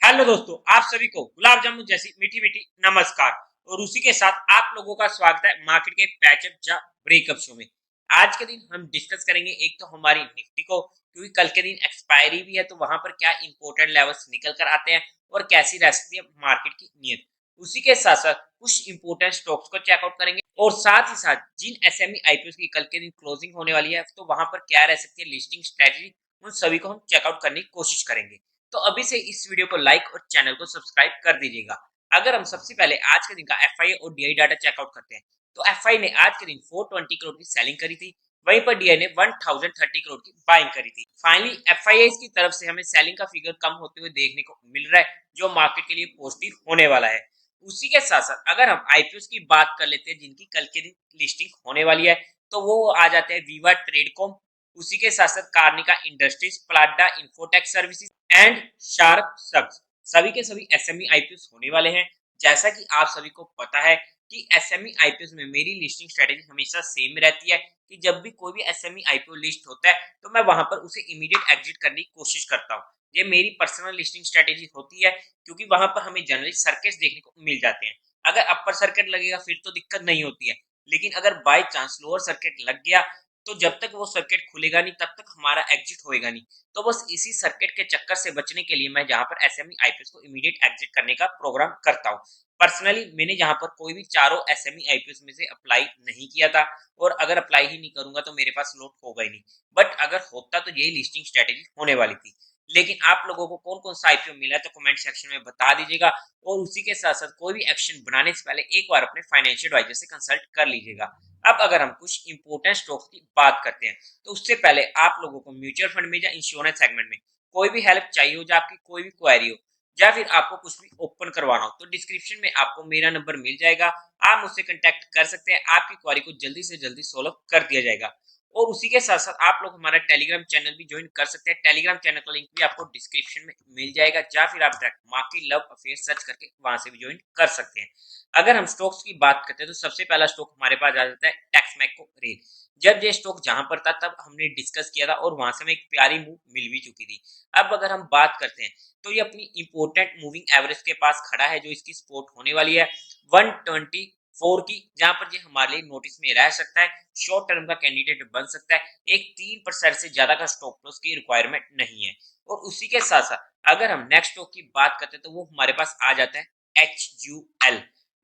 Hello दोस्तों, आप सभी को गुलाब जामुन जैसी मीठी मीठी नमस्कार। और उसी के साथ आप लोगों का स्वागत है मार्केट के पैचअप या ब्रेकअप शो में। आज के दिन हम डिस्कस करेंगे एक तो हमारी निफ्टी को, क्योंकि कल के दिन एक्सपायरी भी है, तो वहां पर क्या इंपॉर्टेंट लेवल्स निकल कर आते हैं और कैसी रह सकती है मार्केट की नीयत। उसी के साथ साथ कुछ इंपॉर्टेंट स्टॉक्स को चेकआउट करेंगे और साथ ही साथ जिन एसएमई आईपीओ की कल के दिन क्लोजिंग होने वाली है, तो वहां पर क्या रह सकती है लिस्टिंग स्ट्रेटजी, उन सभी को हम चेकआउट करने की कोशिश करेंगे। तो अभी से इस वीडियो को लाइक और चैनल को सब्सक्राइब कर दीजिएगा। अगर हम सबसे पहले आज के दिन का एफआई और डीआई डाटा चेकआउट करते हैं, तो एफआई ने आज के दिन 420 करोड़ की सेलिंग करी थी, वहीं पर डीआई ने 1030 करोड़ की बाइंग करी थी। फाइनली एफआई की तरफ से हमें सेलिंग का फिगर कम होते हुए देखने को मिल रहा है, जो मार्केट के लिए पॉजिटिव होने वाला है। उसी के साथ साथ अगर हम आईपीओ की बात कर लेते हैं जिनकी कल के दिन लिस्टिंग होने वाली है, तो वो आ जाते हैं वीवा ट्रेडकॉम, उसी के साथ साथ Karnika industries, Plada infotech services and sharp subs. सभी के सभी एसएमई आईपीओ होने वाले हैं। जैसा कि आप सभी को पता है कि एसएमई आईपीओ में मेरी लिस्टिंग स्ट्रेटेजी हमेशा सेम रहती है कि जब भी कोई भी एसएमई आईपीओ लिस्ट होता है, तो मैं वहां पर उसे इमीडिएट एग्जिट करने की कोशिश करता हूँ। ये मेरी पर्सनल लिस्टिंग स्ट्रेटेजी होती है, क्योंकि वहां पर हमें जनरली सर्किट देखने को मिल जाते हैं। अगर अपर सर्किट लगेगा फिर तो दिक्कत नहीं होती है, लेकिन अगर बाय चांस लोअर सर्किट लग गया, तो जब तक वो सर्किट खुलेगा नहीं तब तक हमारा एग्जिट होएगा नहीं। तो बस इसी सर्किट के चक्कर से बचने के लिए मैं जहां पर एसएमई आईपीओ को इमीडिएट एग्जिट करने का प्रोग्राम करता हूं। पर्सनली मैंने जहां पर कोई भी चारों एसएमई आईपीओ में से अप्लाई नहीं किया था, और अगर अप्लाई ही नहीं करूंगा तो मेरे पास लोट होगा ही नहीं। बट अगर होता तो यही लिस्टिंग स्ट्रेटेजी होने वाली थी। लेकिन आप लोगों को कौन कौन सा आईपीओ मिला है तो कमेंट सेक्शन में बता दीजिएगा। और उसी के साथ साथ कोई भी एक्शन बनाने से पहले एक बार अपने फाइनेंशियल एडवाइजर से कंसल्ट कर लीजिएगा। अब अगर हम कुछ इंपॉर्टेंट स्टॉक्स की बात करते हैं, तो उससे पहले आप लोगों को म्यूचुअल फंड में या इंश्योरेंस सेगमेंट में कोई भी हेल्प चाहिए हो, या आपकी कोई भी क्वेरी हो, या फिर आपको कुछ भी ओपन करवाना हो, तो डिस्क्रिप्शन में आपको मेरा नंबर मिल जाएगा। आप मुझसे कांटेक्ट कर सकते हैं, आपकी क्वेरी को जल्दी से जल्दी सॉल्व कर दिया जाएगा। और उसी के साथ साथ आप लोग हमारा टेलीग्राम चैनल भी ज्वाइन कर सकते हैं। टेलीग्राम चैनल का लिंक भी आपको डिस्क्रिप्शन में मिल जाएगा, या फिर आप direct market love affair search करके वहां से भी ज्वाइन कर सकते हैं। अगर हम स्टॉक्स की बात करते हैं, तो सबसे पहला स्टॉक हमारे पास आ जाता है टेक्समैको रेल। जब ये स्टॉक जहां पर था तब हमने डिस्कस किया था, और वहां से हमें एक प्यारी मूव मिल भी चुकी थी। अब अगर हम बात करते हैं, तो ये अपनी इंपोर्टेंट मूविंग एवरेज के पास खड़ा है, जो इसकी सपोर्ट होने वाली है 124 की, जहां पर ये हमारे लिए नोटिस में रह सकता है, शॉर्ट टर्म का कैंडिडेट बन सकता है। एक 3% से ज्यादा का स्टॉप लॉस की रिक्वायरमेंट नहीं है। और उसी के साथ साथ अगर हम नेक्स्ट स्टॉक की बात करते हैं, तो वो हमारे पास आ जाता है HUL।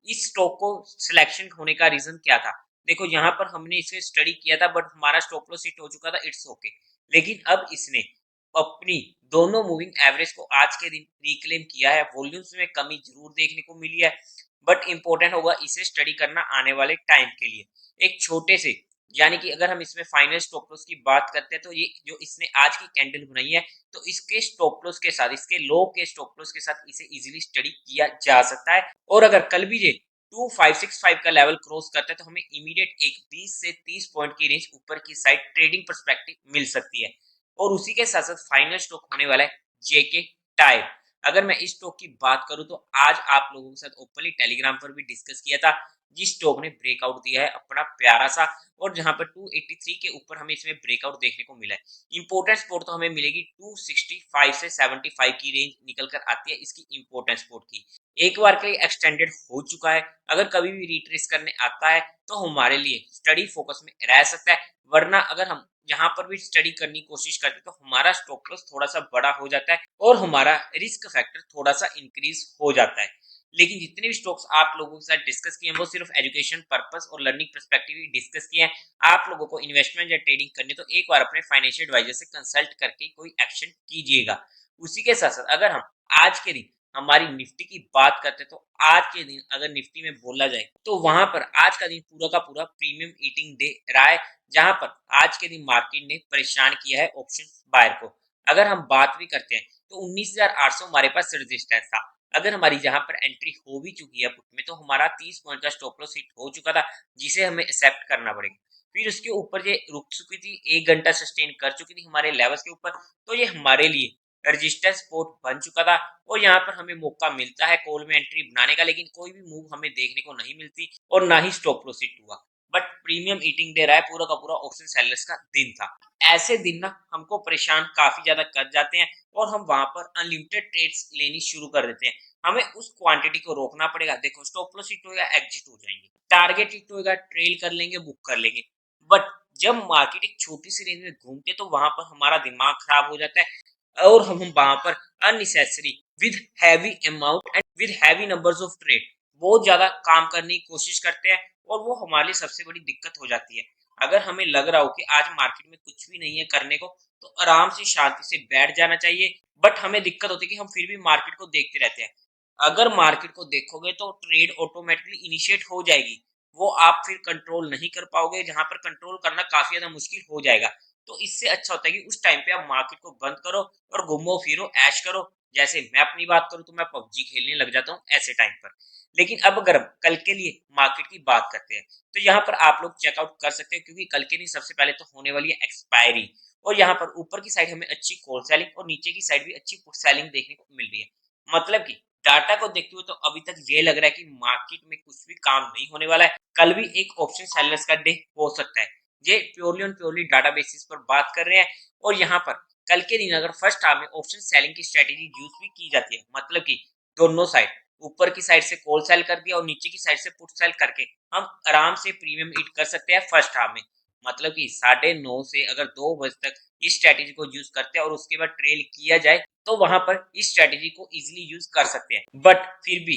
इस स्टॉक को सिलेक्शन होने का रीजन क्या था? देखो, यहाँ पर हमने इसे स्टडी किया था, बट हमारा स्टॉप लॉस हिट हो चुका था, इट्स ओके। लेकिन अब इसने अपनी दोनों मूविंग एवरेज को आज के दिन रिक्लेम किया है। वॉल्यूम्स में कमी जरूर देखने को मिली है, बट इंपॉर्टेंट होगा इसे स्टडी करना आने वाले टाइम के लिए। एक छोटे से, यानी कि अगर हम इसमें फाइनल स्टॉप लॉस की बात करते हैं, तो ये जो इसने आज की कैंडल बनाई है, तो इसके स्टॉप लॉस के साथ, इसके लो के स्टॉप लॉस के साथ इसे इजीली स्टडी किया जा सकता है। और अगर कल भी ये 2565 का लेवल क्रॉस करता है, तो हमें इमीडिएट एक 20 से 30 पॉइंट की रेंज ऊपर की साइड ट्रेडिंग पर्सपेक्टिव मिल सकती है। और उसी के साथ साथ फाइनल स्टॉक होने वाला है जेके टायर। अगर मैं इस स्टॉक की बात करूं, तो आज आप लोगों के साथ ओपनली टेलीग्राम पर भी डिस्कस किया था। जिस स्टॉक ने ब्रेकआउट दिया है अपना प्यारा सा, और जहां पर 283 के ऊपर हमें इसमें ब्रेकआउट देखने को मिला है। इंपोर्टेंट सपोर्ट तो हमें मिलेगी 265 से 75 की रेंज निकल कर आती है इसकी इंपोर्टेंट सपोर्ट की। एक बार के लिए एक्सटेंडेड हो चुका है, अगर कभी भी रिट्रेस करने आता है तो हमारे लिए स्टडी फोकस में रह सकता है। वरना अगर हम यहाँ पर भी स्टडी करने की कोशिश करते हैं, तो हमारा स्टॉप लॉस थोड़ा सा बड़ा हो जाता है, और हमारा रिस्क फैक्टर थोड़ा सा इंक्रीज हो जाता है। लेकिन जितने भी स्टॉक्स आप लोगों के साथ डिस्कस किए हैं, वो सिर्फ एजुकेशन पर्पस और लर्निंग पर्सपेक्टिव ही डिस्कस किए हैं। आप लोगों को इन्वेस्टमेंट या ट्रेडिंग करनी, तो एक बार अपने फाइनेंशियल एडवाइजर से कंसल्ट करके कोई एक्शन कीजिएगा। उसी के साथ साथ अगर हम आज के दिन हमारी निफ्टी की बात करते हैं, तो आज के दिन अगर निफ्टी में बोला जाए, तो वहां पर आज का दिन पूरा का पूरा प्रीमियम ईटिंग डे रहा है, जहां पर आज के दिन मार्केट ने परेशान किया है ऑप्शन बायर को। अगर हम बात भी करते हैं, तो 19,800 हमारे पास रेजिस्टेंस था। अगर हमारी जहां पर एंट्री हो भी चुकी है पुट में, तो हमारा 30 पॉइंट का स्टॉप लॉस हिट हो चुका था, जिसे हमें एक्सेप्ट करना पड़ेगा। फिर उसके ऊपर ये रुक चुकी थी, 1 घंटा सस्टेन कर चुकी थी हमारे लेवल्स के ऊपर, तो ये हमारे लिए रजिस्टेंस सपोर्ट बन चुका था। और यहाँ पर हमें मौका मिलता है कॉल में एंट्री बनाने का, लेकिन कोई भी मूव हमें देखने को नहीं मिलती, और ना ही स्टॉप लॉस हिट हुआ। बट प्रीमियम ईटिंग डे रहा है, पूरा का पूरा ऑप्शन सेलर्स का दिन था। ऐसे दिन ना हमको परेशान काफी ज्यादा कर जाते हैं और हम वहां पर अनलिमिटेड ट्रेड्स लेनी शुरू कर देते हैं। हमें उस क्वांटिटी को रोकना पड़ेगा। देखो, स्टॉप लॉस हिट होगा, एग्जिट हो जाएंगे, टारगेट हिट होगा, ट्रेल कर लेंगे, बुक कर लेंगे। बट जब मार्केट एक छोटी सी रेंज में घूमते तो वहां पर हमारा दिमाग खराब हो जाता है और हम वहां पर unnecessary with heavy amount and with heavy numbers of trade बहुत ज्यादा काम करने की कोशिश करते हैं और वो हमारे लिए सबसे बड़ी दिक्कत हो जाती है। अगर हमें लग रहा हो कि आज मार्केट में कुछ भी नहीं है करने को, तो आराम से शांति से बैठ जाना चाहिए। बट हमें दिक्कत होती है कि हम फिर भी मार्केट को देखते रहते हैं। अगर मार्केट को देखोगे तो ट्रेड ऑटोमेटिकली इनिशिएट हो जाएगी, वो आप फिर कंट्रोल नहीं कर पाओगे, जहां पर कंट्रोल करना काफी ज्यादा मुश्किल हो जाएगा। तो इससे अच्छा होता है कि उस टाइम पे आप मार्केट को बंद करो और घूमो फिरो ऐश करो। जैसे मैं अपनी बात करूं तो मैं पबजी खेलने लग जाता हूं ऐसे टाइम पर। लेकिन अब अगर हम कल के लिए मार्केट की बात करते हैं, तो यहाँ पर आप लोग चेकआउट कर सकते हैं, क्योंकि कल के दिन सबसे पहले तो होने वाली है एक्सपायरी। और यहाँ पर ऊपर की साइड हमें अच्छी कॉल सेलिंग और नीचे की साइड भी अच्छी पुट सेलिंग देखने को मिल रही है। मतलब कि डाटा को देखते हुए तो अभी तक ये लग रहा है कि मार्केट में कुछ भी काम नहीं होने वाला है। कल भी एक ऑप्शन सेलर्स का डे हो सकता है। ये purely on purely data basis पर बात कर रहे हैं। और यहाँ पर कल के दिन अगर फर्स्ट हाफ में ऑप्शन सेलिंग की स्ट्रेटेजी यूज भी की जाती है, मतलब कि दोनों साइड, ऊपर की साइड से कॉल सेल कर दिया और नीचे की साइड से पुट सेल करके हम आराम से प्रीमियम ईट कर सकते हैं फर्स्ट हाफ में। मतलब कि 9:30 से अगर 2 बजे तक इस स्ट्रेटेजी को यूज करते हैं और उसके बाद ट्रेल किया जाए, तो वहां पर इस स्ट्रेटेजी को इजीली यूज कर सकते हैं। बट फिर भी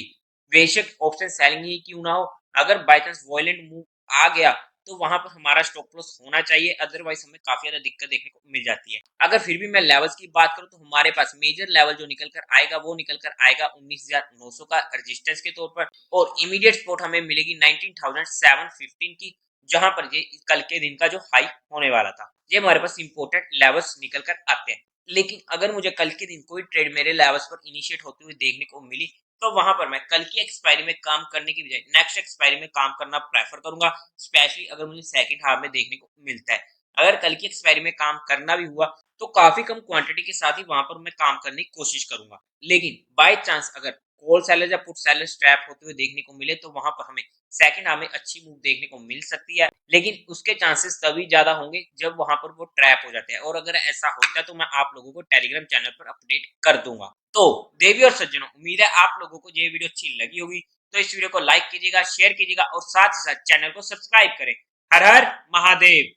बेशक ऑप्शन सेलिंग ही क्यों ना हो, अगर बाय चांस वॉयलेंट मूव आ गया तो वहां पर हमारा स्टॉप लॉस होना चाहिए, अदरवाइज हमें काफी ज्यादा दिक्कत देखने को मिल जाती है। अगर फिर भी मैं लेवल्स की बात करूं तो हमारे पास मेजर लेवल जो निकल कर आएगा वो निकल कर आएगा 19,900 का रेजिस्टेंस के तौर पर, और इमीडिएट सपोर्ट हमें मिलेगी 19,715 की, जहां पर ये कल के दिन का जो हाई होने वाला था। ये हमारे पास इंपोर्टेंट लेवल्स निकल कर आते हैं। लेकिन अगर मुझे कल के दिन कोई ट्रेड मेरे लेवल्स पर इनिशिएट होते हुए देखने को मिली, तो वहां पर मैं कल की एक्सपायरी में काम करने की बजाय नेक्स्ट एक्सपायरी में काम करना प्रेफर करूंगा, स्पेशली अगर मुझे सेकंड हाफ में देखने को मिलता है। अगर कल की एक्सपायरी में काम करना भी हुआ तो काफी कम क्वांटिटी के साथ ही वहां पर मैं काम करने की कोशिश करूंगा। लेकिन बाय चांस अगर कॉल सेलर या पुट सेलर स्ट्रैप होते हुए देखने को मिले, तो वहां पर हमें सेकंड हाफ में अच्छी मूव देखने को मिल सकती है। लेकिन उसके चांसेस तभी ज्यादा होंगे जब वहां पर वो ट्रैप हो जाते हैं, और अगर ऐसा होता है तो मैं आप लोगों को टेलीग्राम चैनल पर अपडेट कर दूंगा। तो देवी और सज्जनों, उम्मीद है आप लोगों को ये वीडियो अच्छी लगी होगी। तो इस वीडियो को लाइक कीजिएगा, शेयर कीजिएगा और साथ ही साथ चैनल को सब्सक्राइब करें। हर हर महादेव।